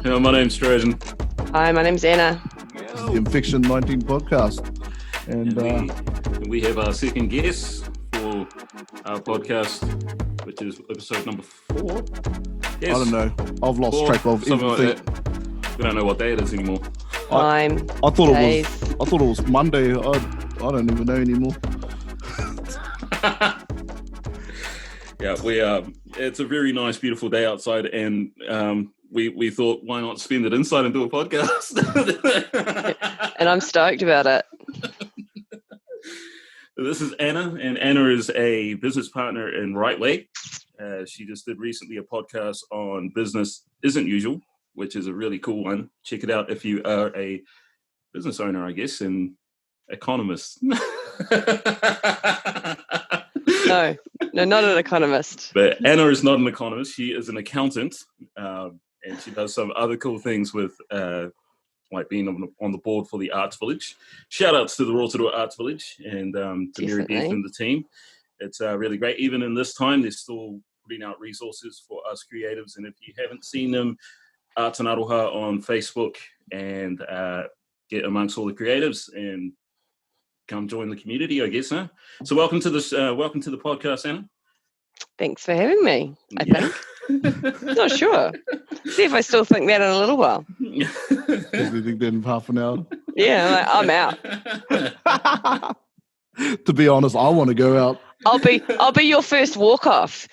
My name's Trojan. Hi, my name's Anna. This is the Infection19 Podcast. And we have our second guest for our podcast, which is episode number 4. Yes. I don't know. I've lost track of something everything. like that. We don't know what day it is anymore. Time, I thought days. it was Monday. I don't even know anymore. Yeah, it's a very nice, beautiful day outside, and we thought, why not spend it inside and do a podcast? And I'm stoked about it. This is Anna, and Anna is a business partner in Right Way. She just did recently a podcast on business isn't usual, which is a really cool one. Check it out if you are a business owner, I guess, and economist. No, not an economist. But Anna is not an economist. She is an accountant, and she does some other cool things with like being on the board for the Arts Village. Shout outs to the Rotorua Arts Village and to Mary Beth and the team. It's really great. Even in this time, they're still putting out resources for us creatives. And if you haven't seen them, Arts and Aroha on Facebook, and get amongst all the creatives and come join the community, I guess. Huh? So welcome to the podcast, Anna. Thanks for having me, I think. Not sure. See if I still think that in a little while. You think that in half an hour? Yeah, I'm out. To be honest, I want to go out. I'll be your first walk off.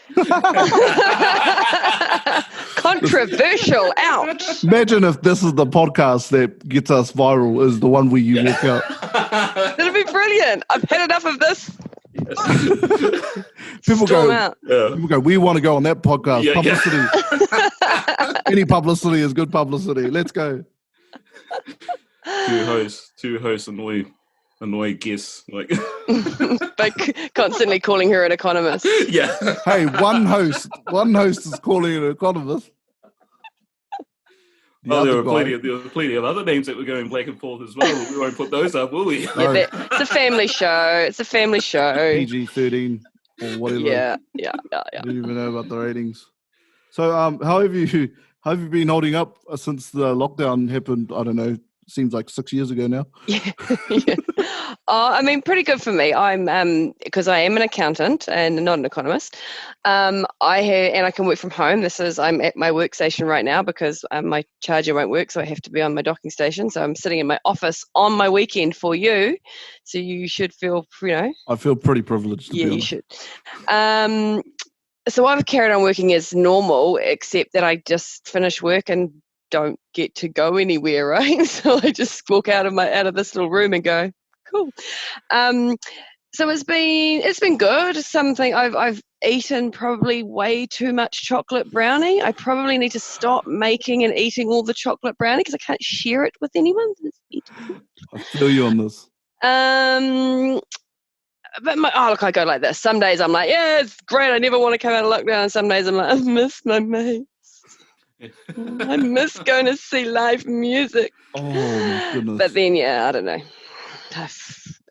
Controversial. Ouch. Imagine if this is the podcast that gets us viral, is the one where you walk out. That'd be brilliant. I've had enough of this. People Storm go, we want to go on that podcast. Yeah, Publicity. Any publicity is good publicity. Let's go. Two hosts annoy guests, like By constantly calling her an economist. yeah. Hey, one host is calling an economist. There were plenty of other names that were going back and forth as well. We won't put those up, will we? No. It's a family show. PG-13 or whatever. Yeah. I don't even know about the ratings. So, how have you been holding up since the lockdown happened? I don't know. Seems like 6 years ago now. Yeah. I mean, pretty good for me. I'm because I am an accountant and not an economist. I can work from home. I'm at my workstation right now because my charger won't work, so I have to be on my docking station. So I'm sitting in my office on my weekend for you. So you should feel, I feel pretty privileged. Yeah, you should. So I've carried on working as normal, except that I just finish work and don't get to go anywhere, right? So I just walk out of this little room and go, cool. So it's been good. Something I've eaten probably way too much chocolate brownie. I probably need to stop making and eating all the chocolate brownie because I can't share it with anyone. I feel you on this. But look, I go like this. Some days I'm like, yeah, it's great. I never want to come out of lockdown. And some days I'm like, I miss my mates. I miss going to see live music. Oh my goodness. But then, yeah, I don't know.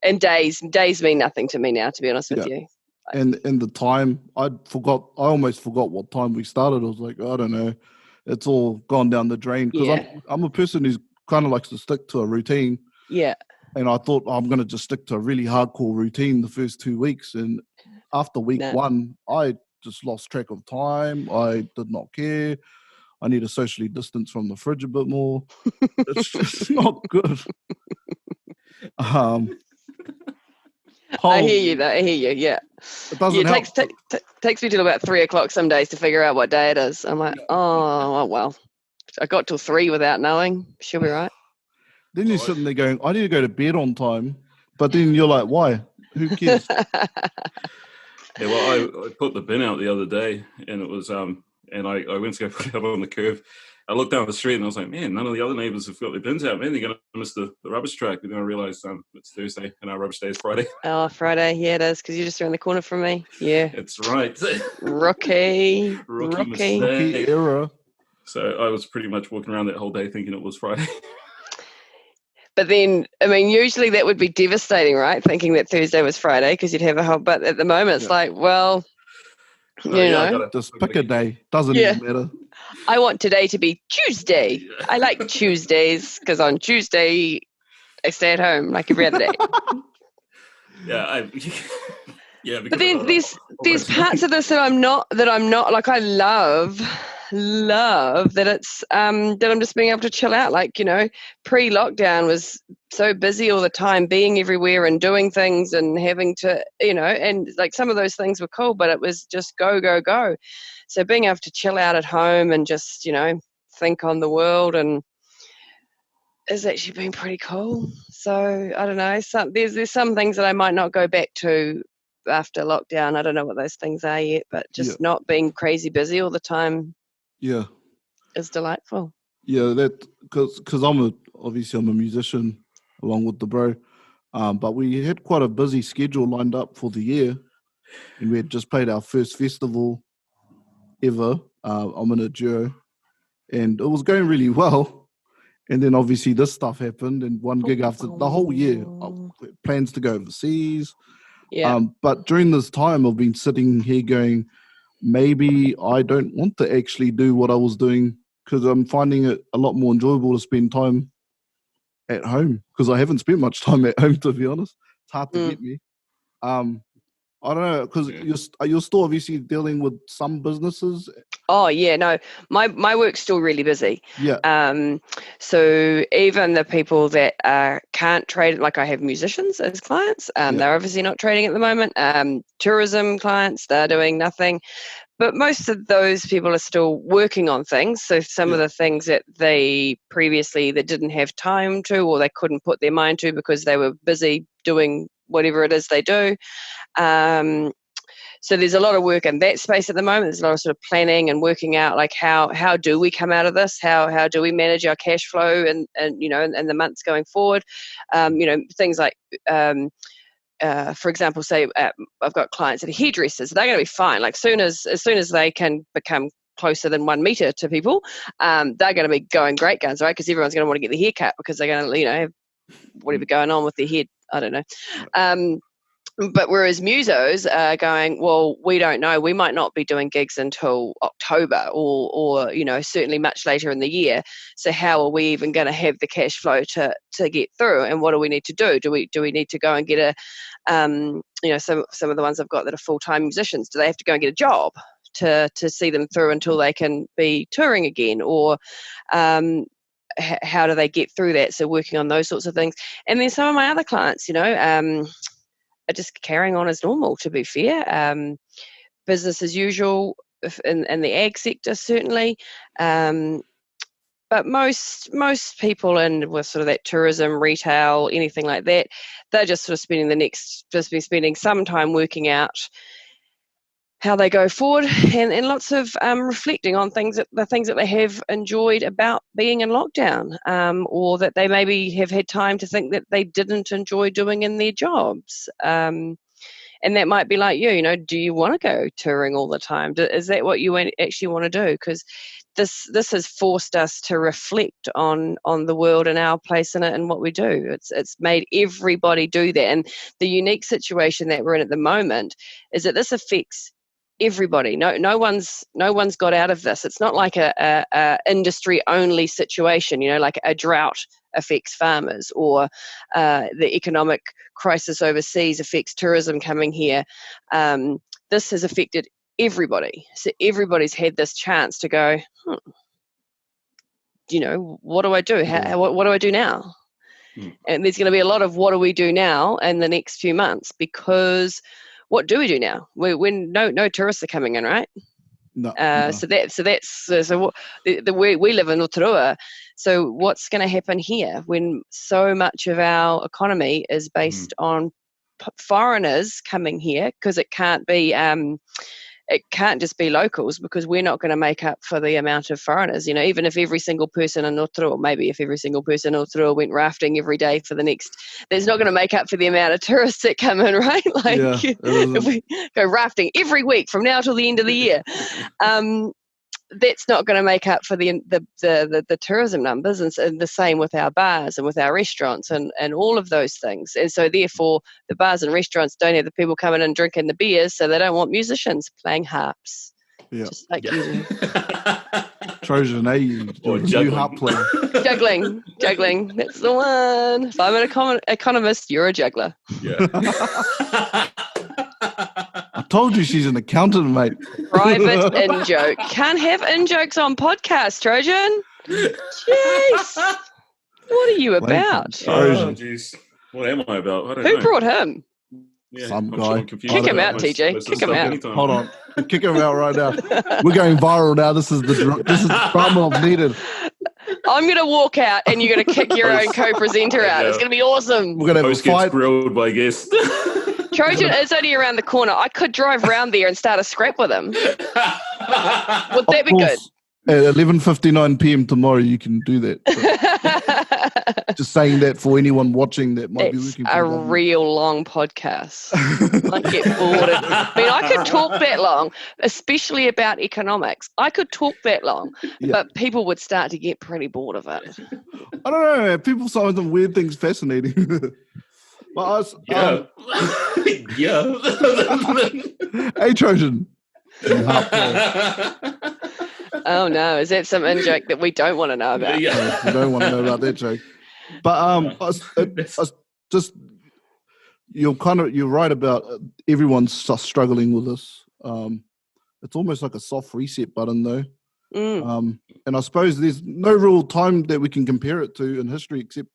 And days mean nothing to me now, to be honest with you. And the time, I almost forgot what time we started. I was like, I don't know. It's all gone down the drain. Because I'm a person who's kind of likes to stick to a routine. Yeah. And I thought I'm going to just stick to a really hardcore routine the first 2 weeks. And after week 1, I just lost track of time. I did not care. I need to socially distance from the fridge a bit more. It's just not good. I hear you, though. I hear you, yeah. It doesn't help. Takes me till about 3 o'clock some days to figure out what day it is. I'm like, oh well. I got till 3 without knowing. She'll be right. Then you're sitting there going, I need to go to bed on time. But then you're like, why? Who cares? Yeah, well, I put the bin out the other day, and it was and I went to go put it out on the curb. I looked down the street and I was like, man, none of the other neighbours have got their bins out. Man, they're going to miss the rubbish truck. And then I realised it's Thursday and our rubbish day is Friday. Oh, Friday. Yeah, it is, because you're just around the corner from me. Yeah. That's right. Rookie error. So I was pretty much walking around that whole day thinking it was Friday. But then, I mean, usually that would be devastating, right? Thinking that Thursday was Friday, because you'd have a whole, but at the moment it's like, well, you know. Just pick a day. Doesn't even matter. I want today to be Tuesday. I like Tuesdays because on Tuesday I stay at home like every other day. Yeah, But then there's parts of this that I'm not like. I love that it's that I'm just being able to chill out. Like, you know, pre-lockdown was so busy all the time, being everywhere and doing things and having to, you know, and like some of those things were cool, but it was just go. So being able to chill out at home and just, you know, think on the world and has actually been pretty cool. So I don't know. There's some things that I might not go back to after lockdown. I don't know what those things are yet, but just not being crazy busy all the time. Yeah, is delightful. Yeah, that because I'm a musician along with the bro, but we had quite a busy schedule lined up for the year, and we had just played our first festival ever. I'm in a duo, and it was going really well. And then obviously this stuff happened, and one gig after the whole year, plans to go overseas. Yeah. But during this time, I've been sitting here going, maybe I don't want to actually do what I was doing because I'm finding it a lot more enjoyable to spend time at home because I haven't spent much time at home, to be honest. It's hard to get me. I don't know, because you're still obviously dealing with some businesses. Oh yeah, no, my work's still really busy. Yeah. So even the people that can't trade, like I have musicians as clients, they're obviously not trading at the moment. Tourism clients, they're doing nothing. But most of those people are still working on things. So some of the things that they previously that didn't have time to, or they couldn't put their mind to because they were busy doing whatever it is they do. So there's a lot of work in that space at the moment. There's a lot of sort of planning and working out like how do we come out of this? How do we manage our cash flow and you know and the months going forward? You know, things like for example, say I've got clients that are hairdressers. They're going to be fine. Like as soon as they can become closer than 1 meter to people, they're going to be going great guns, right? Because everyone's going to want to get their hair cut because they're going to, you know, have whatever going on with their head. I don't know. But whereas musos are going, well, we don't know. We might not be doing gigs until October or you know, certainly much later in the year. So how are we even going to have the cash flow to get through? And what do we need to do? Do we need to go and get you know, some of the ones I've got that are full-time musicians, do they have to go and get a job to see them through until they can be touring again? Or how do they get through that? So working on those sorts of things. And then some of my other clients, you know, are just carrying on as normal, to be fair. Business as usual in the ag sector, certainly. But most people with sort of that tourism, retail, anything like that, they're just sort of spending some time working out how they go forward and lots of reflecting on the things that they have enjoyed about being in lockdown, or that they maybe have had time to think that they didn't enjoy doing in their jobs. And that might be like you know, do you want to go touring all the time? Is that what you actually want to do? Because this has forced us to reflect on the world and our place in it and what we do. It's made everybody do that. And the unique situation that we're in at the moment is that this affects everybody. No one's got out of this. It's not like a industry only situation, you know, like a drought affects farmers or the economic crisis overseas affects tourism coming here. This has affected everybody. So everybody's had this chance to go, you know, what do I do? What do I do now? And there's going to be a lot of what do we do now in the next few months, because what do we do now? When no tourists are coming in, right? No. So we live in Rotorua. So what's going to happen here when so much of our economy is based on foreigners coming here? Because it can't be. It can't just be locals, because we're not going to make up for the amount of foreigners. You know, even if every single person in Rotorua, maybe if every single person in Rotorua went rafting every day for the next, that's not going to make up for the amount of tourists that come in, right? Like if we go rafting every week from now till the end of the year, that's not going to make up for the tourism numbers, and the same with our bars and with our restaurants and all of those things. And so therefore the bars and restaurants don't have the people coming and drinking the beers, so they don't want musicians playing harps, just like you do. Trojan, you're a new harp player. Juggling. That's the one. If I'm an economist, you're a juggler. Yeah. I told you she's an accountant, mate. Private in-joke. Can't have in-jokes on podcast, Trojan. Jeez. What are you about? Trojan. Jeez. What am I about? I don't Who know. brought him? Yeah, Some I'm guy. sure I'm confused Kick him about out, my- TJ. my Kick him stuff out. anytime. Hold on. Kick him out right now. We're going viral now. This is the drama I've needed. I'm going to walk out and you're going to kick your own co-presenter out. It's going to be awesome. We're going to have a Host gets fight. grilled by guests. Trojan is only around the corner. I could drive round there and start a scrap with him. Would that be good? At 11:59 p.m. tomorrow, you can do that. But just saying that for anyone watching that might be It's working for a the government. real long podcast. Might get bored. I mean, I could talk that long, especially about economics. I could talk that long, Yeah. but people would start to get pretty bored of it. I don't know, man. People find some weird things fascinating. But I was, Yeah. Yeah. hey, Trojan. Oh no, is that some in-joke that we don't want to know about? Yeah. You don't want to know about that joke. But I was just you're right about everyone's struggling with this. It's almost like a soft reset button, though. And I suppose there's no real time that we can compare it to in history except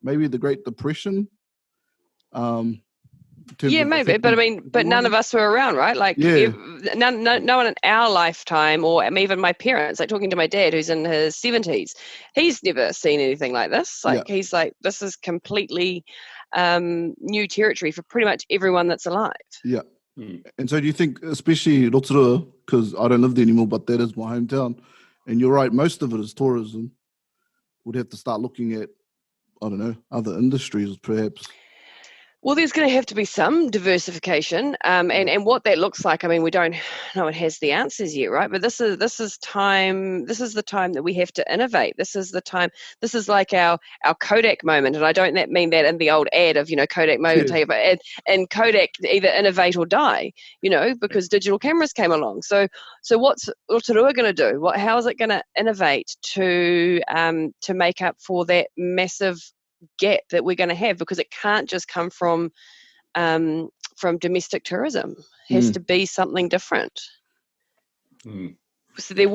maybe the Great Depression. Yeah, maybe, but I mean, but none of us were around, right? Like, Yeah. no one in our lifetime, or even my parents, like talking to my dad who's in his 70s, he's never seen anything like this. Like, he's like, this is completely new territory for pretty much everyone that's alive. Yeah. And so do you think, especially Rotorua, because I don't live there anymore, but that is my hometown, and you're right, most of it is tourism, would have to start looking at, I don't know, other industries perhaps? Well, there's going to have to be some diversification, and what that looks like. I mean, we don't. No one has the answers yet, right? But this is time. This is the time that we have to innovate. This is the time. This is like our Kodak moment, and I don't mean that in the old ad of Kodak moment, but and Kodak either innovate or die, because digital cameras came along. So what's Rotorua going to do? How is it going to innovate to make up for that massive gap that we're going to have, because it can't just come from domestic tourism. It has to be something different. So there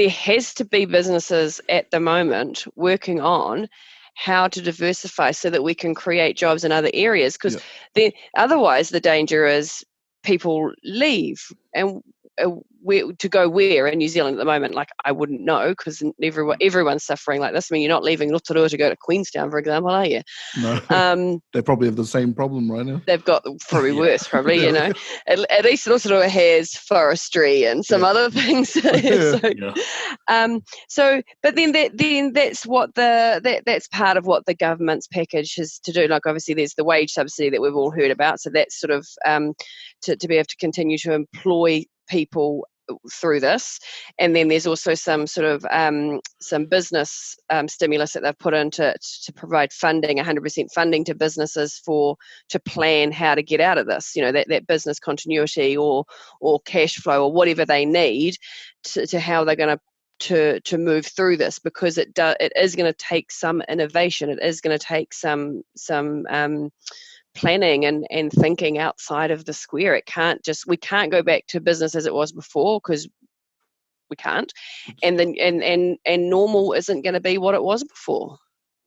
has to be businesses at the moment working on how to diversify so that we can create jobs in other areas, because otherwise the danger is people leave and to go where in New Zealand at the moment, like I wouldn't know, because everyone's suffering like this. I mean, you're not leaving Rotorua to go to Queenstown, for example, are you? No. They probably have the same problem right now. They've got probably worse, probably. At least Rotorua has forestry and some other things. But then that's what that's part of what the government's package has to do. Like, obviously there's the wage subsidy that we've all heard about, so that's sort of to be able to continue to employ people through this, and then there's also some sort of some business stimulus that they've put in to provide funding, 100% funding to businesses to plan how to get out of this, that business continuity or cash flow or whatever they need to how they're going to move through this, because it is going to take some innovation. It is going to take some planning and thinking outside of the square. We can't go back to business as it was before, because we can't, and then and normal isn't going to be what it was before.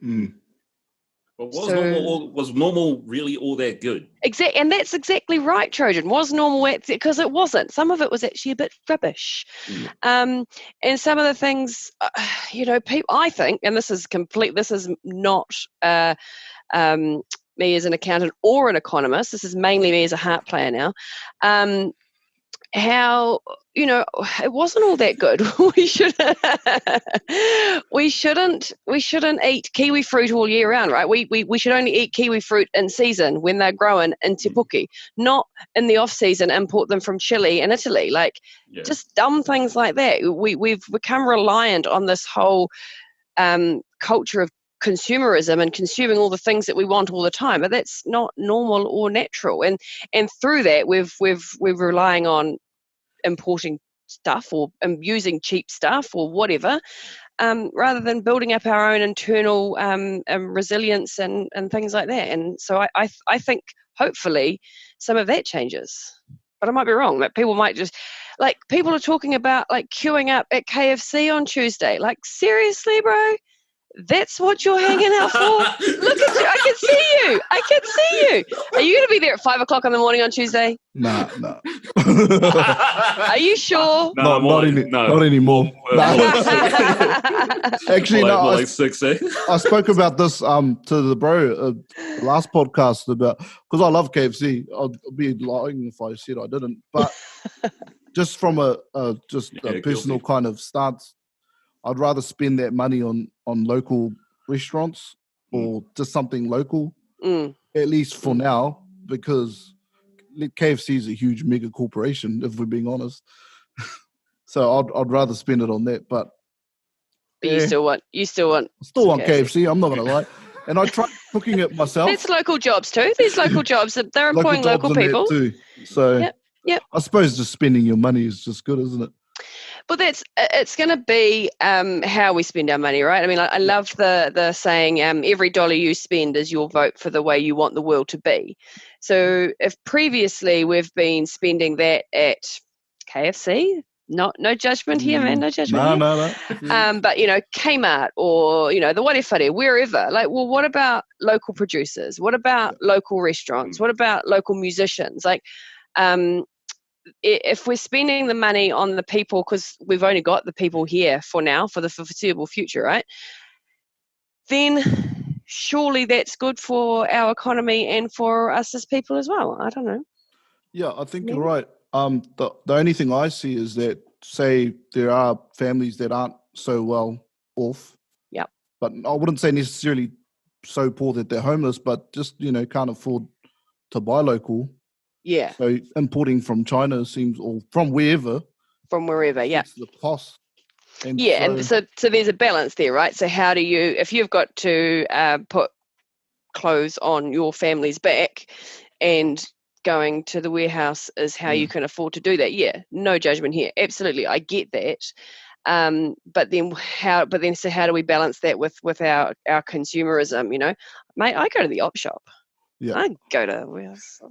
But was normal really all that good? Exactly, and that's exactly right, Trojan. Was normal, because it wasn't. Some of it was actually a bit rubbish, and some of the things, people. I think, and this is not me as an accountant or an economist. This is mainly me as a harp player now. How it wasn't all that good. we shouldn't eat kiwi fruit all year round, right? We should only eat kiwi fruit in season when they're growing in Te Puke, not in the off season. Import them from Chile and Italy, just dumb things like that. We've become reliant on this whole culture of consumerism and consuming all the things that we want all the time, but that's not normal or natural. And through that, we're relying on importing stuff or using cheap stuff or whatever, rather than building up our own internal resilience and things like that. And so I think hopefully some of that changes. But I might be wrong. That people might just, like, people are talking about like queuing up at KFC on Tuesday. Like, seriously, bro? That's what you're hanging out for? Look at you. I can see you. I can see you. Are you going to be there at 5 o'clock in the morning on Tuesday? Nah. Are you sure? Not anymore. Actually, no. Like 6, eh? I spoke about this to the bro last podcast about, because I love KFC. I'd be lying if I said I didn't. But just from a personal kind of stance, I'd rather spend that money on local restaurants or just something local, at least for now, because KFC is a huge mega corporation, if we're being honest. So I'd rather spend it on that. But you still want KFC. I'm not gonna lie. And I tried cooking it myself. It's local jobs too. There's local jobs. They're employing local people too. So yep. I suppose just spending your money is just good, isn't it? But it's going to be how we spend our money, right? I mean, I love the saying, every dollar you spend is your vote for the way you want the world to be. So if previously we've been spending that at KFC, no judgment here, man, no judgment No. But, Kmart or, the Warewhare, wherever. Like, well, what about local producers? What about local restaurants? What about local musicians? Like, if we're spending the money on the people, because we've only got the people here for now, for the foreseeable future, right? Then surely that's good for our economy and for us as people as well. I don't know. Yeah, I think you're right. The only thing I see is that, say, there are families that aren't so well off. Yeah. But I wouldn't say necessarily so poor that they're homeless, but just, can't afford to buy local. Yeah. So importing from China seems, or from wherever. From wherever, yeah. The cost. And so there's a balance there, right? So how do you, if you've got to put clothes on your family's back, and going to the warehouse is how you can afford to do that. Yeah, no judgment here. Absolutely, I get that. But then how do we balance that with our consumerism? Mate, I go to the op shop. Yeah. I go to warehouse.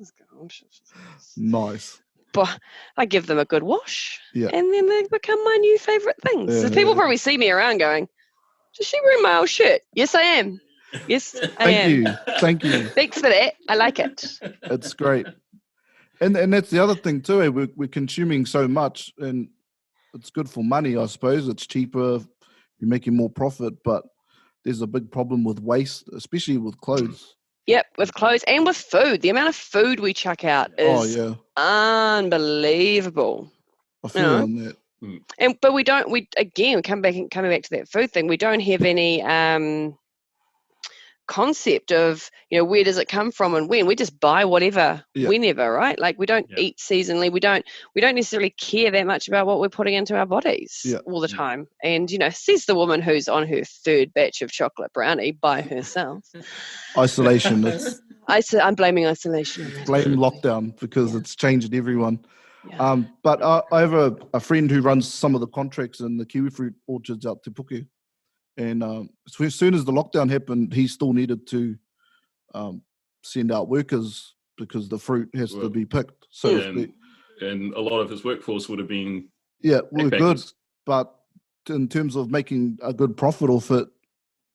Nice. But I give them a good wash, and then they become my new favourite things. So people probably see me around going, "Does she wear my old shirt?" Yes, I am. Yes, I am. Thank you. Thanks for that. I like it. It's great. And that's the other thing too. We're consuming so much, and it's good for money, I suppose. It's cheaper. You're making more profit, but there's a big problem with waste, especially with clothes. Yep, with clothes and with food. The amount of food we chuck out is unbelievable. I feel on that. But we coming back to that food thing, we don't have any concept of, where does it come from and when. We just buy whatever whenever, right? Like, we don't eat seasonally. We don't necessarily care that much about what we're putting into our bodies all the time. And says the woman who's on her third batch of chocolate brownie by herself. Isolation. I'm blaming isolation. Blame lockdown, because it's changed everyone. But I have a friend who runs some of the contracts in the kiwi fruit orchards out Te Puke. And so as soon as the lockdown happened, he still needed to send out workers because the fruit has to be picked. So and a lot of his workforce would have been we're good, but in terms of making a good profit off it,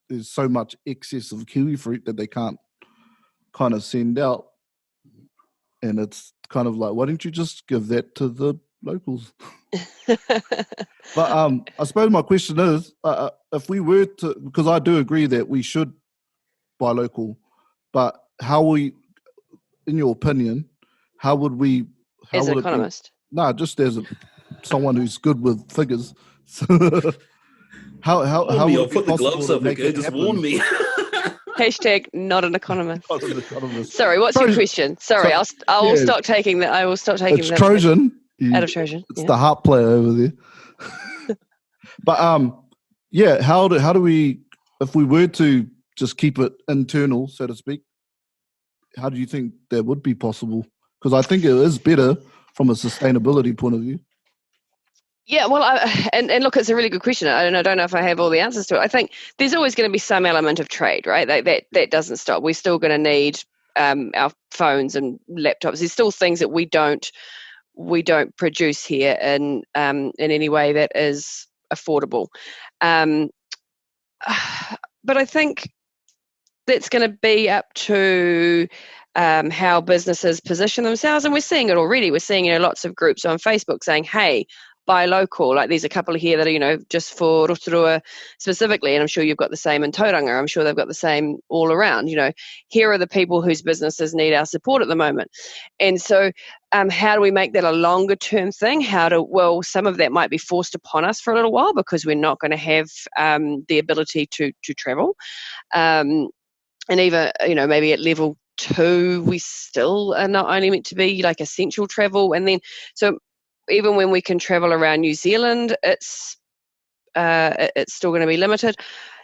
there's so much excess of kiwi fruit that they can't kind of send out, and it's kind of like, why don't you just give that to the locals? But I suppose my question is, if we were to, because I do agree that we should buy local, but in your opinion, how would we? As an economist? Just as someone who's good with figures. how I'll put the gloves up, okay? Just warn me. Hashtag not an economist. Sorry, what's your question? Sorry, I will stop taking that. I will stop taking that. It's Trojan. Out of Trojan. It's the harp player over there. But how do we, if we were to just keep it internal, so to speak, how do you think that would be possible? Because I think it is better from a sustainability point of view. Yeah, well, and look, it's a really good question. I don't know if I have all the answers to it. I think there's always going to be some element of trade, right? That doesn't stop. We're still going to need our phones and laptops. There's still things that we don't produce here in any way that is affordable. But I think that's going to be up to how businesses position themselves, and we're seeing it already. We're seeing lots of groups on Facebook saying, "Hey, buy local." Like there's a couple here that are just for Rotorua specifically, and I'm sure you've got the same in Tauranga. I'm sure they've got the same all around. Here are the people whose businesses need our support at the moment, and so how do we make that a longer term thing? Some of that might be forced upon us for a little while because we're not going to have the ability to travel, and even maybe at level 2 we still are not only meant to be like essential travel, and then so even when we can travel around New Zealand, it's still going to be limited.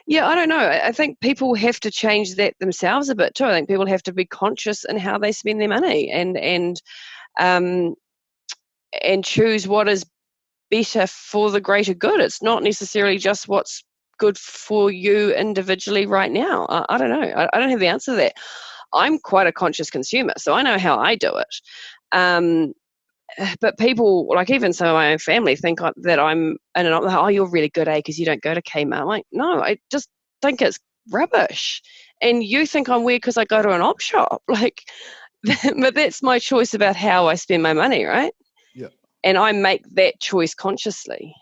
Yeah, I don't know. I think people have to change that themselves a bit too. I think people have to be conscious in how they spend their money and choose what is better for the greater good. It's not necessarily just what's good for you individually right now. I don't know. I don't have the answer to that. I'm quite a conscious consumer, so I know how I do it. But people, like even some of my own family, think that I'm, and I'm like, "Oh, you're really good, because you don't go to Kmart." I'm like, no, I just think it's rubbish. And you think I'm weird because I go to an op shop. Like, but that's my choice about how I spend my money, right? Yeah. And I make that choice consciously.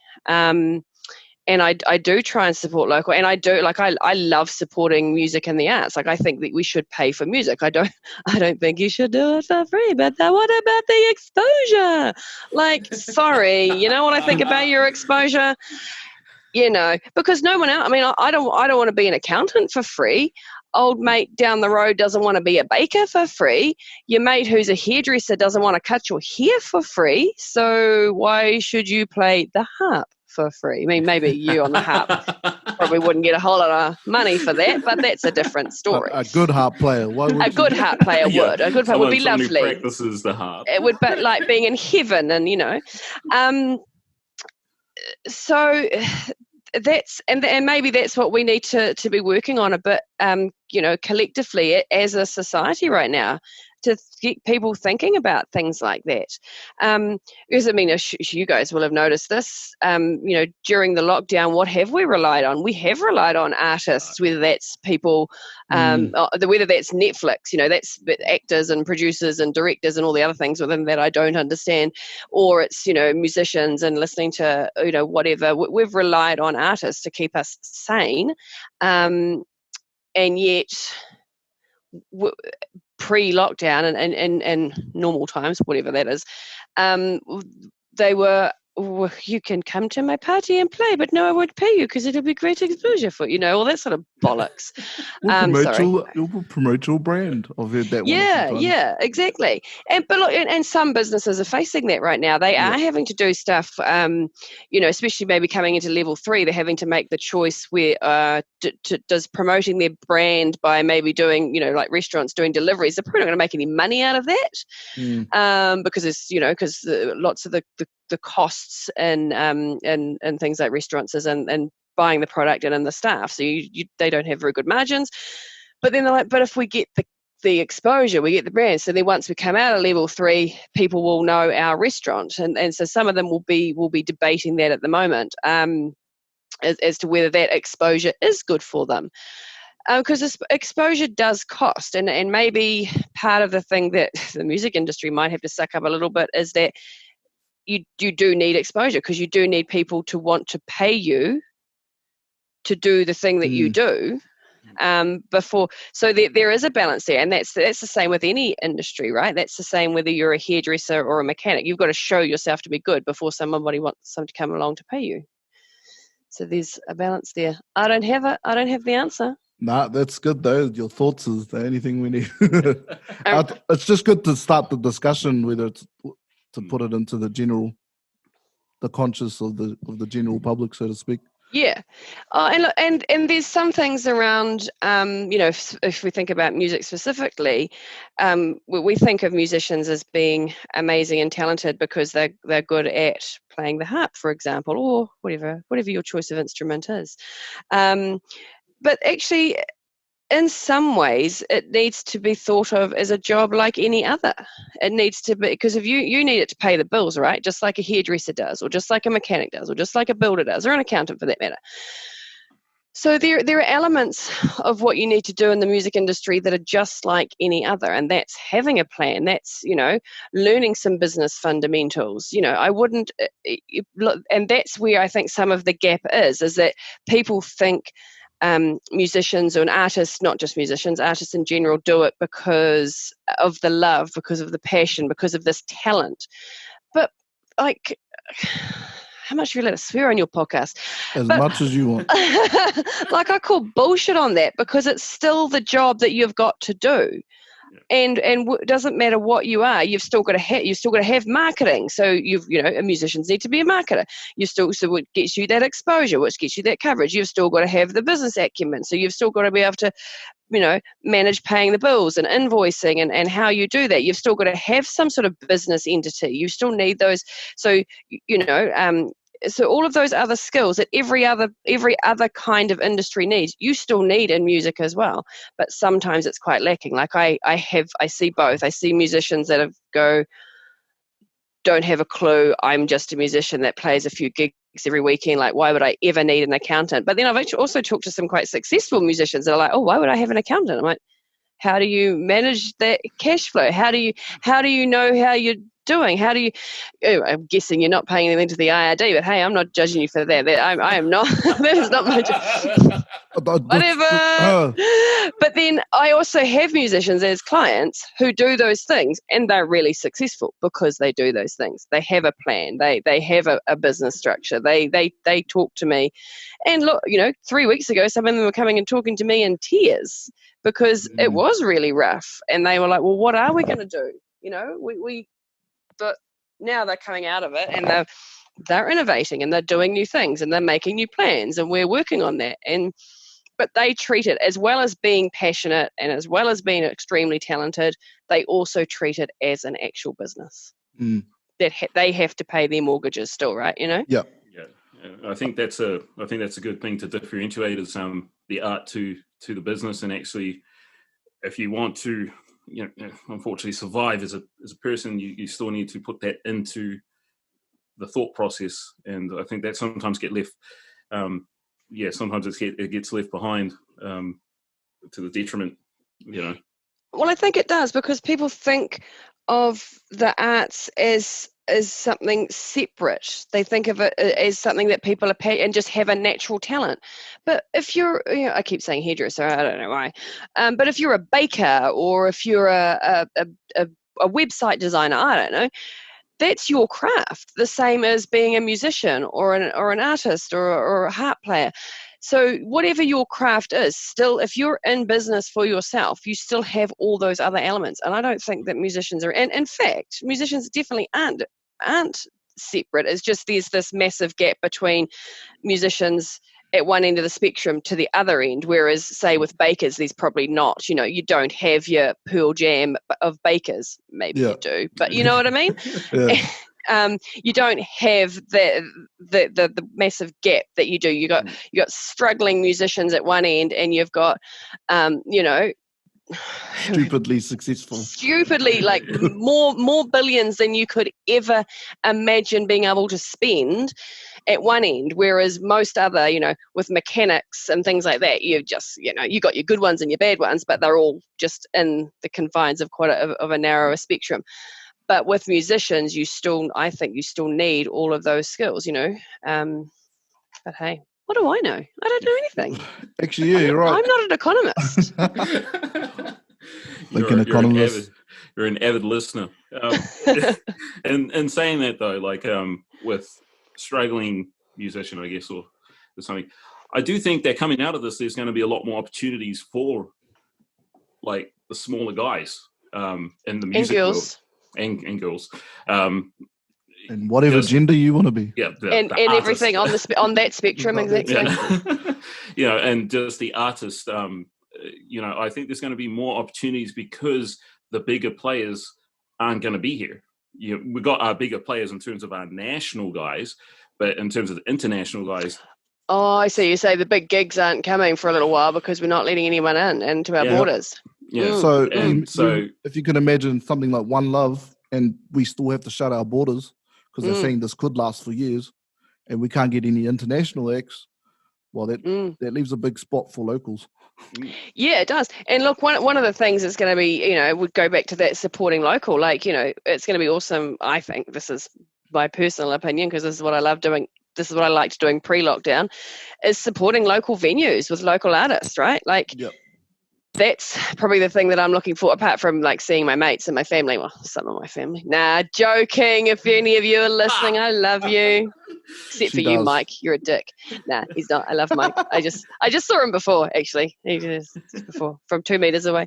And I do try and support local, and I do, like, I love supporting music and the arts. Like, I think that we should pay for music. I don't think you should do it for free, but what about the exposure? Like, sorry, you know what I think about your exposure? Because no one else, I mean, I don't want to be an accountant for free. Old mate down the road doesn't want to be a baker for free. Your mate who's a hairdresser doesn't want to cut your hair for free. So why should you play the harp for free? I mean, maybe you on the harp probably wouldn't get a whole lot of money for that, but that's a different story. A good harp player. A good harp player would. A good player would be lovely. Someone who practices the harp. It would be like being in heaven, and so that's and maybe that's what we need to be working on a bit, collectively as a society right now, to get people thinking about things like that. Because I mean, you guys will have noticed this. During the lockdown, what have we relied on? We have relied on artists, whether that's people, whether that's Netflix. That's actors and producers and directors and all the other things within that I don't understand, or it's musicians and listening to whatever. We've relied on artists to keep us sane, and yet. Pre-lockdown and normal times, whatever that is, they were, you can come to my party and play, but no, I won't pay you because it'll be great exposure for all that sort of bollocks. We'll promote your brand. I've heard that. Yeah, exactly. And but look, and some businesses are facing that right now. They are having to do stuff, especially maybe coming into level 3. They're having to make the choice where does promoting their brand by maybe doing, like restaurants doing deliveries. They're probably not going to make any money out of that, because it's lots of the costs and things like restaurants and buying the product and the staff, so they don't have very good margins. But then they're like, but if we get the exposure, we get the brand, so then once we come out of level 3, people will know our restaurant, and so some of them will be debating that at the moment, as to whether that exposure is good for them. Because this exposure does cost, and maybe part of the thing that the music industry might have to suck up a little bit is that you do need exposure, because you do need people to want to pay you to do the thing that you do before. So there is a balance there, and that's the same with any industry, right? That's the same whether you're a hairdresser or a mechanic. You've got to show yourself to be good before somebody wants to come along to pay you. So there's a balance there. I don't have the answer. Nah, that's good though. Your thoughts is the only thing we need. It's just good to start the discussion, whether it's to put it into the conscious of the general public, so to speak. Yeah, and there's some things around, if we think about music specifically, we think of musicians as being amazing and talented because they're good at playing the harp, for example, or whatever your choice of instrument is. But actually, in some ways, it needs to be thought of as a job like any other. It needs to be, because if you need it to pay the bills, right? Just like a hairdresser does, or just like a mechanic does, or just like a builder does, or an accountant for that matter. So there are elements of what you need to do in the music industry that are just like any other, and that's having a plan. That's, learning some business fundamentals. I wouldn't, and that's where I think some of the gap is that people think musicians and artists, not just musicians, artists in general, do it because of the love, because of the passion, because of this talent. But like, how much you let us swear on your podcast? As much as you want. Like, I call bullshit on that, because it's still the job that you've got to do. And it doesn't matter what you are, you've still got to have marketing. So musicians need to be a marketer. So what gets you that exposure, which gets you that coverage. You've still got to have the business acumen. So you've still got to be able to, manage paying the bills and invoicing and how you do that. You've still got to have some sort of business entity. You still need those. So, so all of those other skills that every other kind of industry needs, you still need in music as well. But sometimes it's quite lacking. Like I see both. I see musicians that don't have a clue. I'm just a musician that plays a few gigs every weekend. Like, why would I ever need an accountant? But then I've actually also talked to some quite successful musicians that are like, oh, why would I have an accountant? I'm like, how do you manage that cash flow? How do you know how you're doing? How do you? I'm guessing you're not paying them into the IRD, but hey, I'm not judging you for that. I am not. That is not my job. Whatever. But then I also have musicians as clients who do those things, and they're really successful because they do those things. They have a plan. They have a business structure. They talk to me, and look, 3 weeks ago, some of them were coming and talking to me in tears because it was really rough, and they were like, "Well, what are we going to do?" But now they're coming out of it, and they're innovating, and they're doing new things, and they're making new plans, and we're working on that. But they treat it, as well as being passionate and as well as being extremely talented, they also treat it as an actual business. That they have to pay their mortgages still, right? Yeah. Yeah. I think that's a good thing to differentiate is the art to the business. And actually, if you want to, unfortunately survive as a person, you still need to put that into the thought process. And I think that sometimes get left. Sometimes it gets left behind to the detriment. Well, I think it does, because people think of the arts as something separate. They think of it as something that people are paid and just have a natural talent. But if you're, I keep saying hairdresser, I don't know why, but if you're a baker, or if you're a website designer, I don't know, that's your craft, the same as being a musician or an artist or a harp player. So whatever your craft is, still, if you're in business for yourself, you still have all those other elements. And I don't think that musicians are, and in fact, musicians definitely aren't separate. It's just there's this massive gap between musicians at one end of the spectrum to the other end, whereas, say, with bakers, there's probably not. You don't have your Pearl Jam of bakers. Maybe you do, but you know what I mean? You don't have the massive gap that you do. You got struggling musicians at one end, and you've got stupidly successful, like more billions than you could ever imagine being able to spend at one end, whereas most other, with mechanics and things like that, you just, you got your good ones and your bad ones, but they're all just in the confines of quite of a narrower spectrum. But with musicians, I think you still need all of those skills, but hey, what do I know? I don't know anything. Actually, yeah, you're right. I'm not an economist. You're an avid listener. And saying that though, like with struggling musician, I guess, or something, I do think that coming out of this, there's going to be a lot more opportunities for like the smaller guys in the music world. And girls, And whatever gender you want to be. Yeah, and everything on on that spectrum, exactly. Yeah. And just the artist, I think there's going to be more opportunities because the bigger players aren't going to be here. We've got our bigger players in terms of our national guys, but in terms of the international guys. Oh, I see. You say the big gigs aren't coming for a little while because we're not letting anyone into our borders. Yeah. So if you can imagine something like One Love, and we still have to shut our borders because they're saying this could last for years, and we can't get any international acts. Well, that leaves a big spot for locals. Yeah, it does. And look, one of the things is going to be, would go back to that supporting local. Like, it's going to be awesome. I think this is my personal opinion because this is what I love doing. This is what I liked doing pre-lockdown, is supporting local venues with local artists, right? Like, that's probably the thing that I'm looking for, apart from like seeing my mates and my family. Well, some of my family. Nah, joking. If any of you are listening, I love you. Except for you, Mike. You're a dick. Nah, he's not. I love Mike. I just saw him before, actually. He just before, from 2 meters away.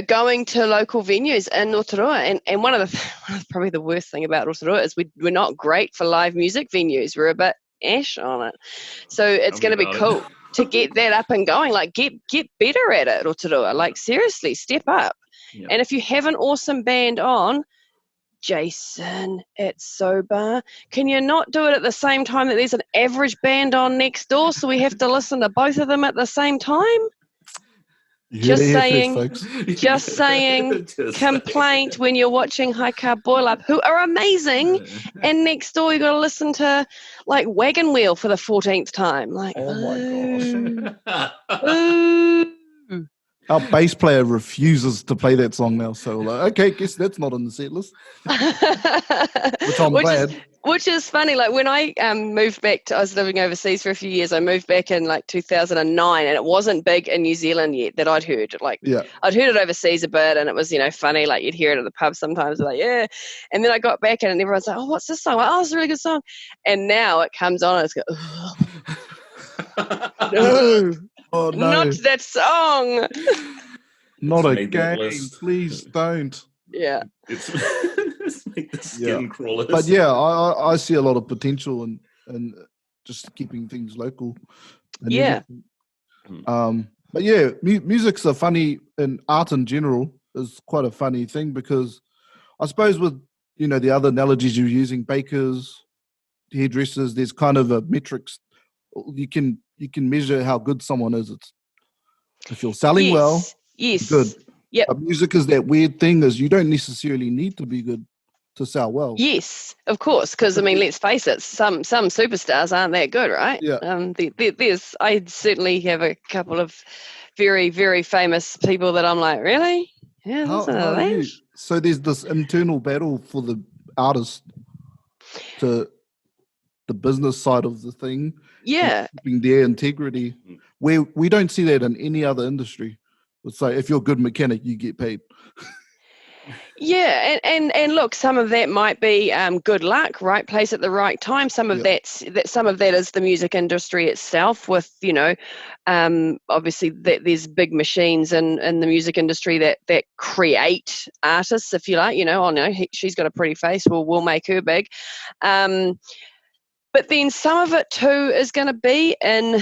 Going to local venues in Rotorua, and one of probably the worst thing about Rotorua is we're not great for live music venues. We're a bit ash on it, so it's going to be cool to get that up and going. Like get better at it, Rotorua. Like seriously, step up. Yeah. And if you have an awesome band on, Jason, it's sober. Can you not do it at the same time that there's an average band on next door, so we have to listen to both of them at the same time? Just saying, complaint when you're watching High Carb Boil Up, who are amazing, and next door you got to listen to like Wagon Wheel for the 14th time. Like, oh my gosh. Our bass player refuses to play that song now, so okay, guess that's not on the set list. Which I'm glad. Which is funny. Like when I moved back, I was living overseas for a few years. I moved back in like 2009, and it wasn't big in New Zealand yet that I'd heard. I'd heard it overseas a bit, and it was funny. Like you'd hear it at the pub sometimes, like yeah. And then I got back in, and everyone's like, "Oh, what's this song?" Like, "Oh, it's a really good song." And now it comes on, and it's no. Oh, no. Not that song. Not again. Please don't. Yeah. It's make the skin crawlers. But yeah, I see a lot of potential in just keeping things local. Yeah. But yeah, music's a funny, and art in general is quite a funny thing because I suppose with, the other analogies you're using, bakers, hairdressers, there's kind of a metrics. You can measure how good someone is. It's if you're selling well, good. Yep. But music is that weird thing, is you don't necessarily need to be good to sell well. Yes, of course, because let's face it, some superstars aren't that good, right? Yeah. I certainly have a couple of very, very famous people that I'm like, really? Yeah, so there's this internal battle for the artist to the business side of the thing. Yeah. Keeping their integrity, where we don't see that in any other industry. It's like if you're a good mechanic, you get paid. Yeah, and look, some of that might be good luck, right place at the right time. Some of some of that is the music industry itself. With obviously there's big machines in the music industry that create artists, if you like. Oh no, she's got a pretty face. We'll make her big. But then some of it too is going to be in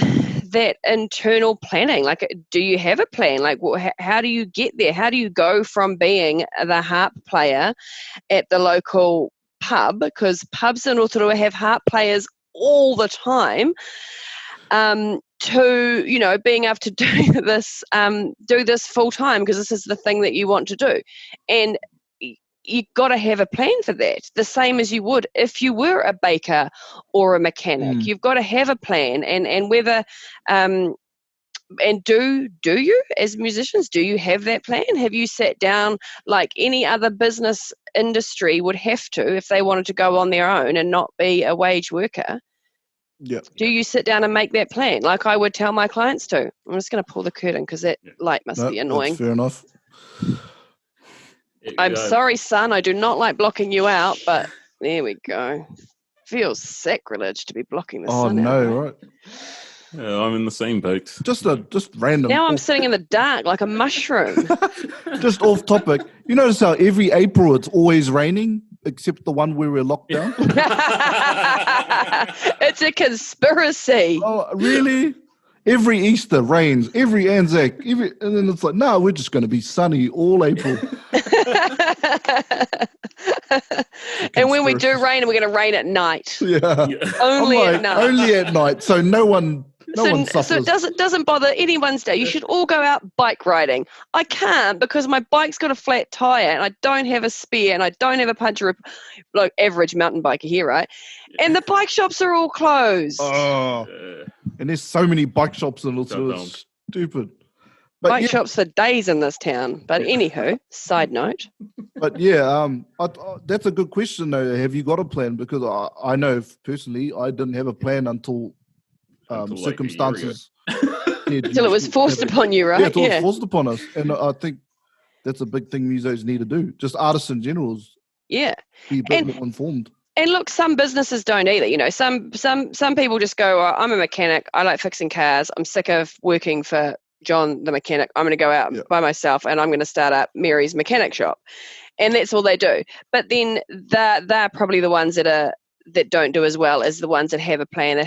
that internal planning. Like, do you have a plan? Like, how do you get there? How do you go from being the harp player at the local pub, because pubs in Rotorua have harp players all the time, to, being able to do this full time because this is the thing that you want to do. And you've got to have a plan for that, the same as you would if you were a baker or a mechanic. You've got to have a plan, and whether and do you, as musicians, do you have that plan? Have you sat down like any other business industry would have to if they wanted to go on their own and not be a wage worker? Yeah. Do you sit down and make that plan like I would tell my clients to? I'm just going to pull the curtain because that light must be annoying. That's fair enough. I'm sorry, son. I do not like blocking you out, but there we go. Feels sacrilege to be blocking the sun out. Oh, no, right. I'm in the same boat. Just random. Now I'm sitting in the dark like a mushroom. Just off topic. You notice how every April it's always raining, except the one where we're locked down? It's a conspiracy. Oh, really? Every Easter rains, every Anzac, and then it's like, no, we're just going to be sunny all April. And when we do rain, we're going to rain at night. Yeah. Only at night. Only at night, so no one suffers. So it doesn't bother anyone's day. You should all go out bike riding. I can't because my bike's got a flat tire and I don't have a spare and I don't have a puncture, like average mountain biker here, right? And the bike shops are all closed. Oh, and there's so many bike shops and it's stupid. But bike shops for days in this town. But anywho, side note. But yeah, that's a good question though. Have you got a plan? Because I know personally I didn't have a plan until circumstances. Until it was forced upon you, right? Yeah, it was forced upon us. And I think that's a big thing musos need to do. Just artists in general. Yeah. Be a bit more informed. And look, some businesses don't either. You know, some people just go, oh, I'm a mechanic. I like fixing cars. I'm sick of working for John the mechanic. I'm going to go out by myself and I'm going to start up Mary's mechanic shop. And that's all they do. But then they're probably the ones that don't do as well as the ones that have a plan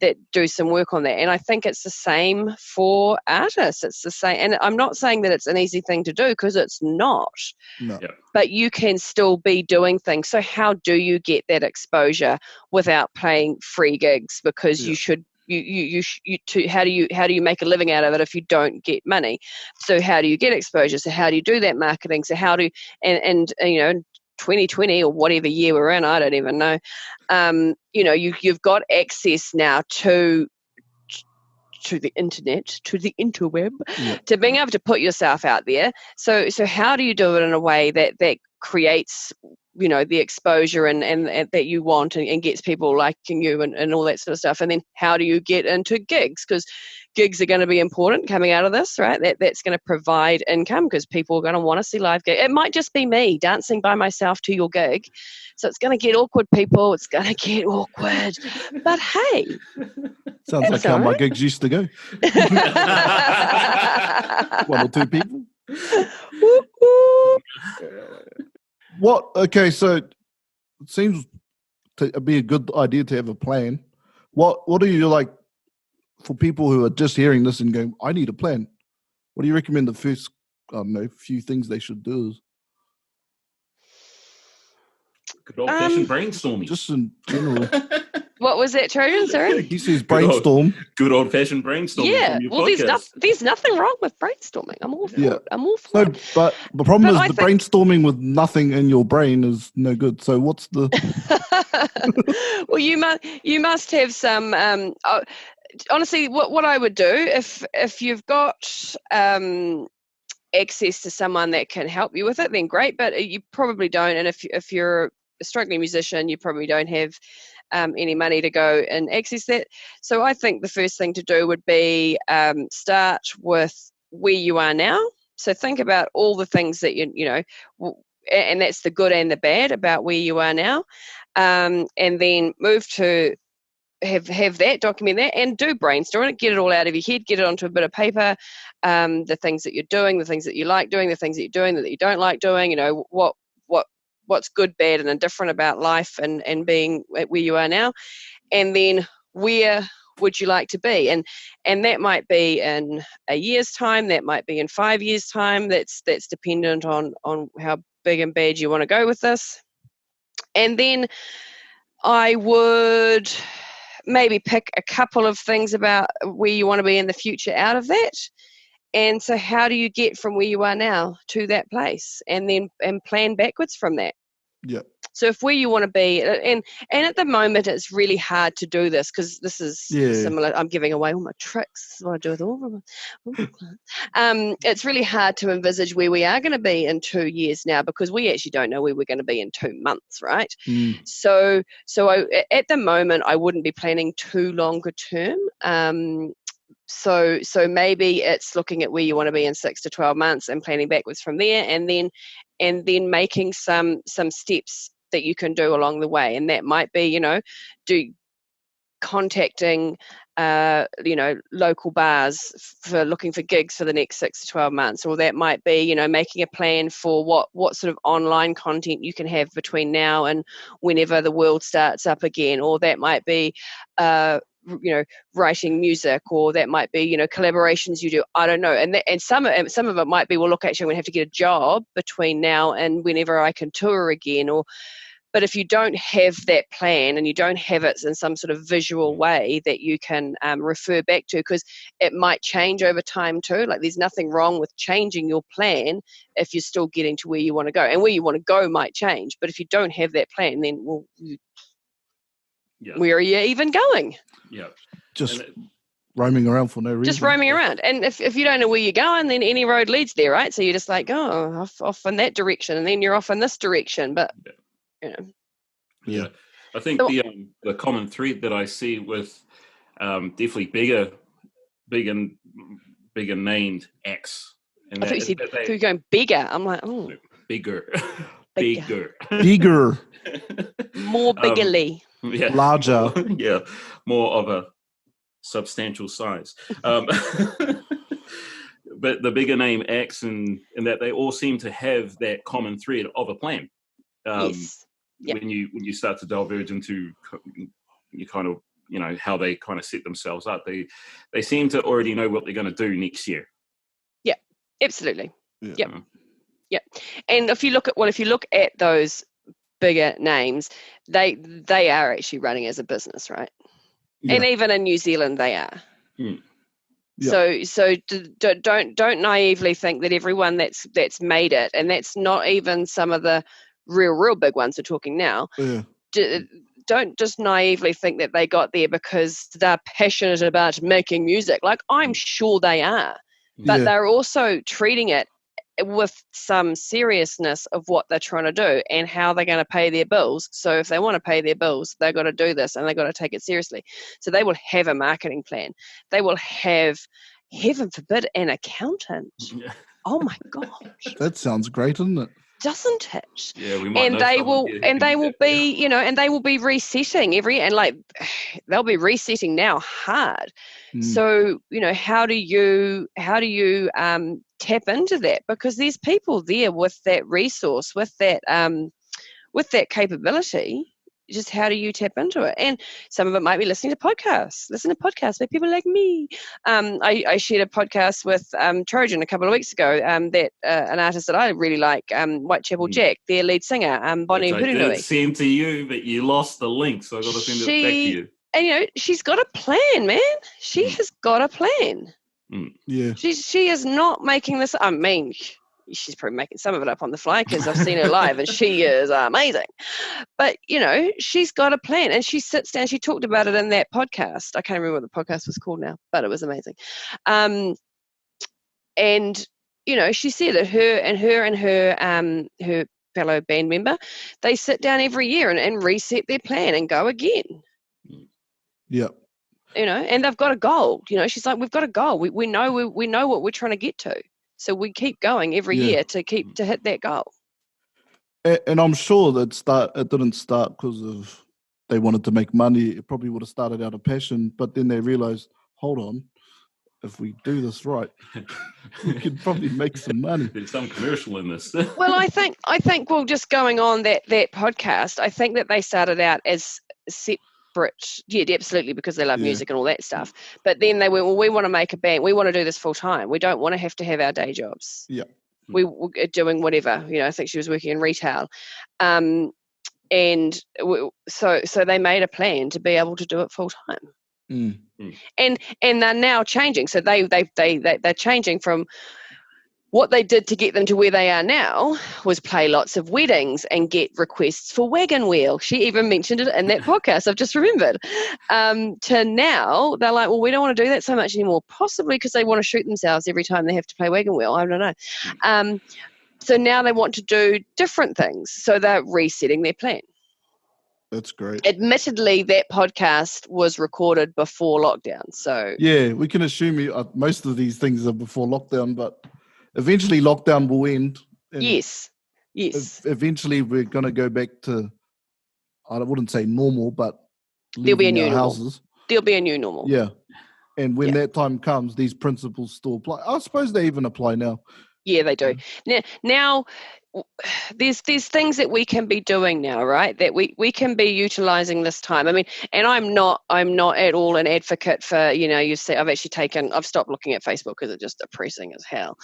that do some work on that. And I think it's the same for artists. It's the same. And I'm not saying that it's an easy thing to do because it's not. No. Yep. But you can still be doing things. So how do you get that exposure without playing free gigs? Because you should. How do you make a living out of it if you don't get money? So how do you get exposure? So how do you do that marketing? So how do and 2020 or whatever year we're in, I don't even know. You've got access now to the internet, to the interweb, to being able to put yourself out there. So how do you do it in a way that creates the exposure and that you want and gets people liking you and all that sort of stuff? And then how do you get into gigs? Because gigs are going to be important coming out of this, right? That's going to provide income because people are going to want to see live gigs. It might just be me dancing by myself to your gig. So it's going to get awkward, people. It's going to get awkward. But hey. Sounds like how my gigs used to go. 1 or 2 people. Okay, so it seems to be a good idea to have a plan. What do you like for people who are just hearing this and going, I need a plan? What do you recommend the first, few things they should do? Good old-fashioned brainstorming. Just in general. What was that, Trojan? Sorry? He says brainstorm. Good old-fashioned brainstorming. Yeah, well, there's nothing wrong with brainstorming. I'm all for it. I'm all for it. But the problem is brainstorming with nothing in your brain is no good. So what's the... Well, you must have some... honestly, what I would do, if you've got... access to someone that can help you with it, then great, but you probably don't. And if you're a struggling musician, you probably don't have any money to go and access that. So I think the first thing to do would be start with where you are now. So think about all the things that and that's the good and the bad about where you are now, and then move to have that, document that, and do brainstorm it, get it all out of your head, get it onto a bit of paper, the things that you're doing, the things that you like doing, the things that you're doing that you don't like doing, what's good, bad, and indifferent about life and being where you are now, and then where would you like to be, and that might be in a year's time, that might be in 5 years' time, that's dependent on how big and bad you want to go with this. And then I would maybe pick a couple of things about where you want to be in the future out of that. And so how do you get from where you are now to that place, and plan backwards from that? Yeah. So if where you want to be, and at the moment it's really hard to do this because this is similar. I'm giving away all my tricks. This is what I do with all of them. It's really hard to envisage where we are going to be in 2 years now because we actually don't know where we're going to be in 2 months, right? So at the moment I wouldn't be planning too longer term. So maybe it's looking at where you want to be in 6 to 12 months and planning backwards from there, and then making some steps that you can do along the way. And that might be, contacting local bars for looking for gigs for the next 6 to 12 months, or that might be, making a plan for what sort of online content you can have between now and whenever the world starts up again, or that might be, writing music, or that might be, collaborations you do. I don't know. And some of it might be, well, look, actually, I'm going to have to get a job between now and whenever I can tour again, But if you don't have that plan and you don't have it in some sort of visual way that you can refer back to, because it might change over time too. Like, there's nothing wrong with changing your plan if you're still getting to where you want to go. And where you want to go might change. But if you don't have that plan, then, where are you even going? Yeah. Just roaming around for no reason. Just roaming around. And if you don't know where you're going, then any road leads there, right? So you're just like, off in that direction, and then you're off in this direction. But, Yeah. I think the common thread that I see with definitely bigger named acts. And I thought you said you were going bigger. I'm like, oh. Bigger. More biggerly. Larger. Yeah. More of a substantial size. But the bigger name acts and that they all seem to have that common thread of a plan. Yes. Yep. When you start to diverge into you kind of how they kind of set themselves up, they seem to already know what they're going to do next year. Yeah, absolutely. Yeah. Yep. And if you look at those bigger names, they are actually running as a business, right? Yeah. And even in New Zealand, they are. Mm. Yeah. So don't naively think that everyone that's made it, and that's not even some of the real big ones we're talking now. Yeah. Don't just naively think that they got there because they're passionate about making music. Like, I'm sure they are, but they're also treating it with some seriousness of what they're trying to do and how they're going to pay their bills. So if they want to pay their bills, they've got to do this and they've got to take it seriously. So they will have a marketing plan. They will have, heaven forbid, an accountant. Yeah. Oh my gosh. That sounds great, doesn't it? Doesn't it? Yeah, we might. And they will be resetting they'll be resetting now hard. So how do you tap into that? Because there's people there with that resource, with that capability. Just how do you tap into it? And some of it might be listening to podcasts. Listen to podcasts by people like me. I shared a podcast with Trojan a couple of weeks ago. That an artist that I really like, Whitechapel Jack, their lead singer, Bonnie Hurunui. I did send to you, but you lost the link, so I got to send it back to you. And she's got a plan, man. She has got a plan. Yeah. She is not making this. I mean, she's probably making some of it up on the fly because I've seen her live and she is amazing. But, she's got a plan, and she sits down. She talked about it in that podcast. I can't remember what the podcast was called now, but it was amazing. And, she said that her fellow band member, they sit down every year and reset their plan and go again. Yeah. And they've got a goal. She's like, we've got a goal. We know what we're trying to get to. So we keep going every year to hit that goal. And I'm sure that it didn't start because of they wanted to make money. It probably would have started out of passion, but then they realized, hold on, if we do this right, we could probably make some money. There's some commercial in this. Well, I think just going on that podcast, I think that they started out as separate. Yeah, absolutely, because they love music and all that stuff. But then they went, well, we want to make a band. We want to do this full time. We don't want to have our day jobs. Yeah. We're doing whatever. I think she was working in retail. So they made a plan to be able to do it full time. And they're now changing. So they're changing from what they did to get them to where they are now was play lots of weddings and get requests for wagon wheel. She even mentioned it in that podcast, I've just remembered. To now, they're like, well, we don't want to do that so much anymore, possibly because they want to shoot themselves every time they have to play wagon wheel. I don't know. So now they want to do different things. So they're resetting their plan. That's great. Admittedly, that podcast was recorded before lockdown. So yeah, we can assume most of these things are before lockdown, but eventually lockdown will end. Yes. Eventually we're going to go back to, I wouldn't say normal, but there'll be a new houses. There'll be a new normal. Yeah. And when that time comes, these principles still apply. I suppose they even apply now. Yeah, they do. Now, there's things that we can be doing now, right? That we can be utilizing this time. I mean, and I'm not at all an advocate for, you say I've stopped looking at Facebook because it's just depressing as hell.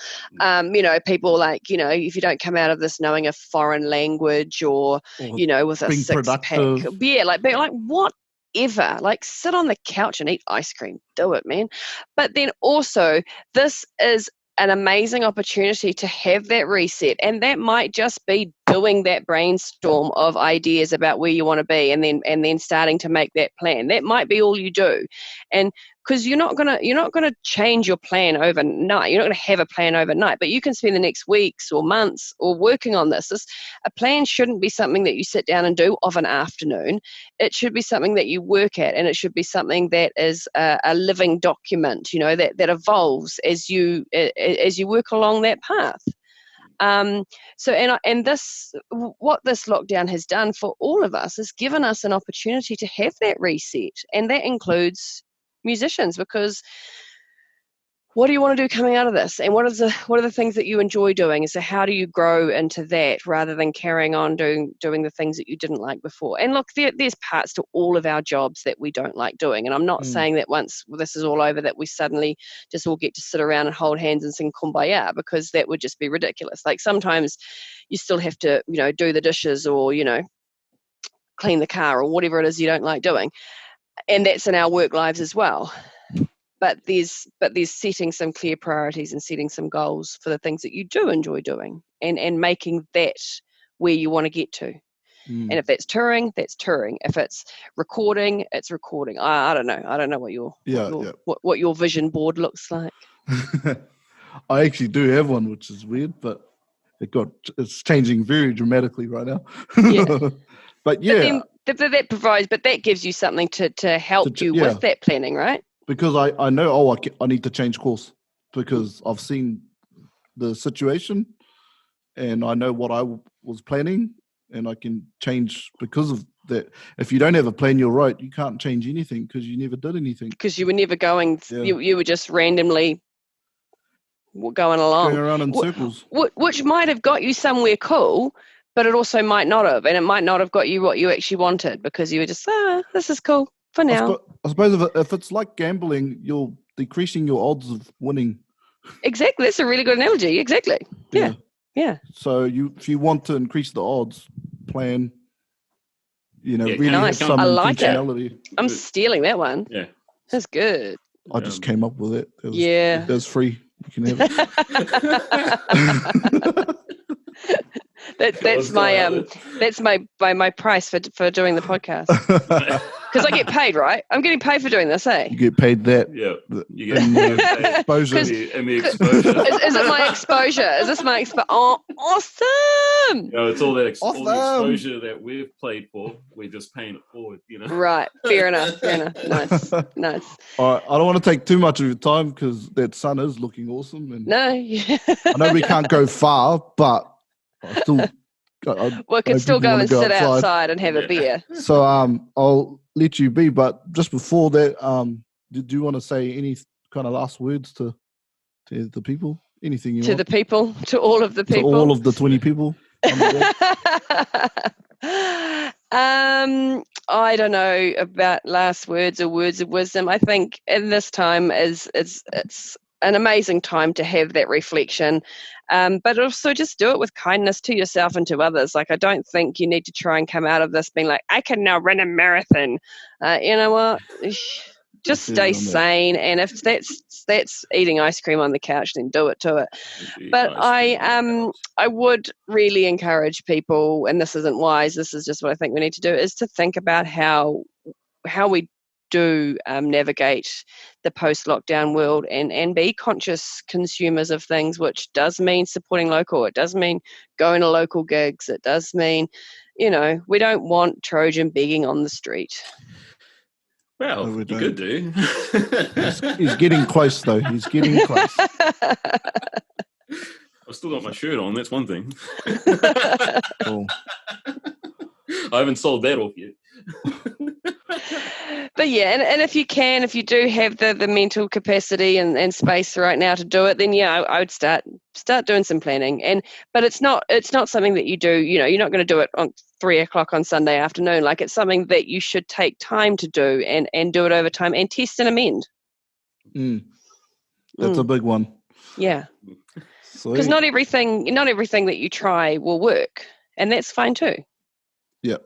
People like, if you don't come out of this knowing a foreign language or with a six-pack. Yeah, like whatever. Like sit on the couch and eat ice cream. Do it, man. But then also this is an amazing opportunity to have that reset, and that might just be doing that brainstorm of ideas about where you want to be, and then starting to make that plan. That might be all you do, and because you're not gonna change your plan overnight. You're not gonna have a plan overnight, but you can spend the next weeks or months or working on this. A plan shouldn't be something that you sit down and do of an afternoon. It should be something that you work at, and it should be something that is a living document. That evolves as you work along that path. What this lockdown has done for all of us is given us an opportunity to have that reset, and that includes musicians, because what do you want to do coming out of this, and what are the things that you enjoy doing, and so how do you grow into that rather than carrying on doing the things that you didn't like before. And look, there's parts to all of our jobs that we don't like doing, and I'm not saying that once this is all over that we suddenly just all get to sit around and hold hands and sing Kumbaya, because that would just be ridiculous. Like sometimes you still have to do the dishes or clean the car or whatever it is you don't like doing. And that's in our work lives as well. But there's setting some clear priorities and setting some goals for the things that you do enjoy doing, and making that where you want to get to. And if that's touring, that's touring. If it's recording, it's recording. I don't know. I don't know what your vision board looks like. I actually do have one, which is weird, but it's changing very dramatically right now. Yeah. But yeah. But that gives you something to help you with that planning, right? Because I know, I need to change course because I've seen the situation and I know what I was planning, and I can change because of that. If you don't have a plan, you're right. You can't change anything because you never did anything. Because you were never going, you were just randomly going along. Going around in circles. Which might have got you somewhere cool, but it also might not have, and it might not have got you what you actually wanted because you were just, this is cool for now. I suppose if it's like gambling, you're decreasing your odds of winning. Exactly. That's a really good analogy. Exactly. Yeah. So if you want to increase the odds, plan, really nice. have some intentionality. I'm stealing that one. Yeah. That's good. I just came up with it. That's free. You can have it. That's my price for doing the podcast, because I get paid, right? I'm getting paid for doing this, eh? You get paid that. Yeah, you get exposure. And the exposure. Is it my exposure? Is this my exposure? Oh, awesome! It's all that all the exposure that we've played for. We're just paying it forward, Right. Fair enough. Nice. All right. I don't want to take too much of your time because that sun is looking awesome. And I know we can't go far, but we can still go and sit outside and have a beer. So I'll let you be, but just before that, do you want to say any kind of last words to the people? Anything you want? The people? To all of the people? To all of the 20 people? I don't know about last words or words of wisdom. I think in this time it's an amazing time to have that reflection, but also just do it with kindness to yourself and to others. Like, I don't think you need to try and come out of this being like, I can now run a marathon. You know what? Just stay sane, and if that's eating ice cream on the couch, then do it to it. But I would really encourage people, and this isn't wise, this is just what I think we need to do, is to think about how we do navigate the post-lockdown world and be conscious consumers of things, which does mean supporting local. It does mean going to local gigs. It does mean, we don't want Trojan begging on the street. Well, you could do. He's getting close, though. He's getting close. I've still got my shirt on. That's one thing. Cool. I haven't sold that off yet. But yeah, and if you do have the mental capacity and space right now to do it, then yeah, I would start doing some planning. But it's not something that you do. You're not going to do it on 3:00 on Sunday afternoon. Like, it's something that you should take time to do and do it over time and test and amend. That's a big one. Yeah, because not everything that you try will work, and that's fine too. Yeah.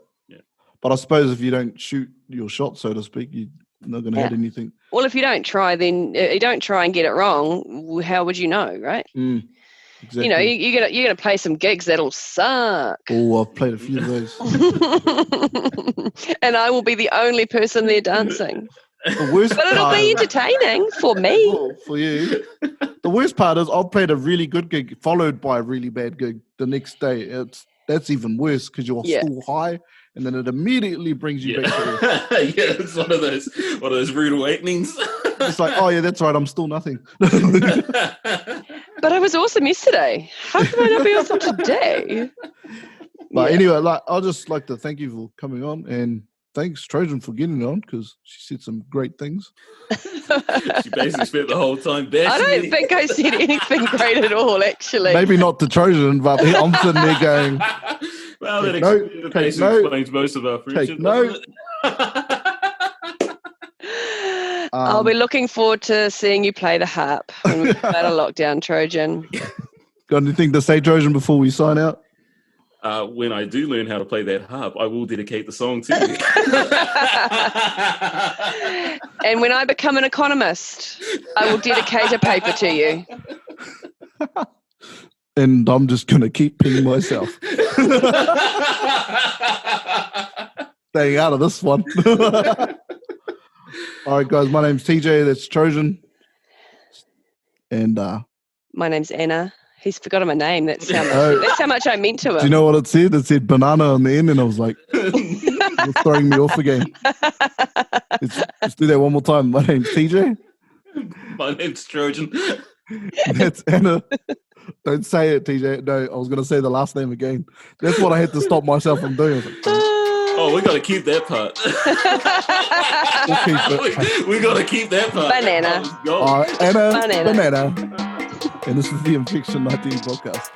But I suppose if you don't shoot your shot, so to speak, you're not going to hit anything. Well, if you don't try, then you don't try and get it wrong. How would you know, right? Exactly. You're gonna play some gigs that'll suck. Oh, I've played a few of those. And I will be the only person there dancing. But it'll be entertaining for me. For you. The worst part is I've played a really good gig followed by a really bad gig the next day. That's even worse because you're still high, and then it immediately brings you back to earth. Yeah, it's one of those rude awakenings. It's like, oh yeah, that's right, I'm still nothing. But I was awesome yesterday. How can I not be awesome today? But anyway, I'd just like to thank you for coming on, and thanks Trojan for getting on because she said some great things. She basically spent the whole time bashing I don't think I said anything great at all, actually. Maybe not to Trojan, but I'm sitting there going, well, that explains most of our friendship. I'll be looking forward to seeing you play the harp when we come out of lockdown, Trojan. Got anything to say, Trojan, before we sign out? When I do learn how to play that harp, I will dedicate the song to you. And when I become an economist, I will dedicate a paper to you. And I'm just going to keep peeing myself. Staying out of this one. All right, guys, my name's TJ. That's Trojan. And my name's Anna. He's forgotten my name. That's how much I meant to him. Do you know what it said? It said banana on the end, and I was like, it's throwing me off again. Let's do that one more time. My name's TJ. My name's Trojan. That's Anna. Don't say it, TJ. No, I was going to say the last name again. That's what I had to stop myself from doing. Oh, we got to keep that part. We got to keep that part. Banana. Anna, banana. And this is the Infection19 Podcast.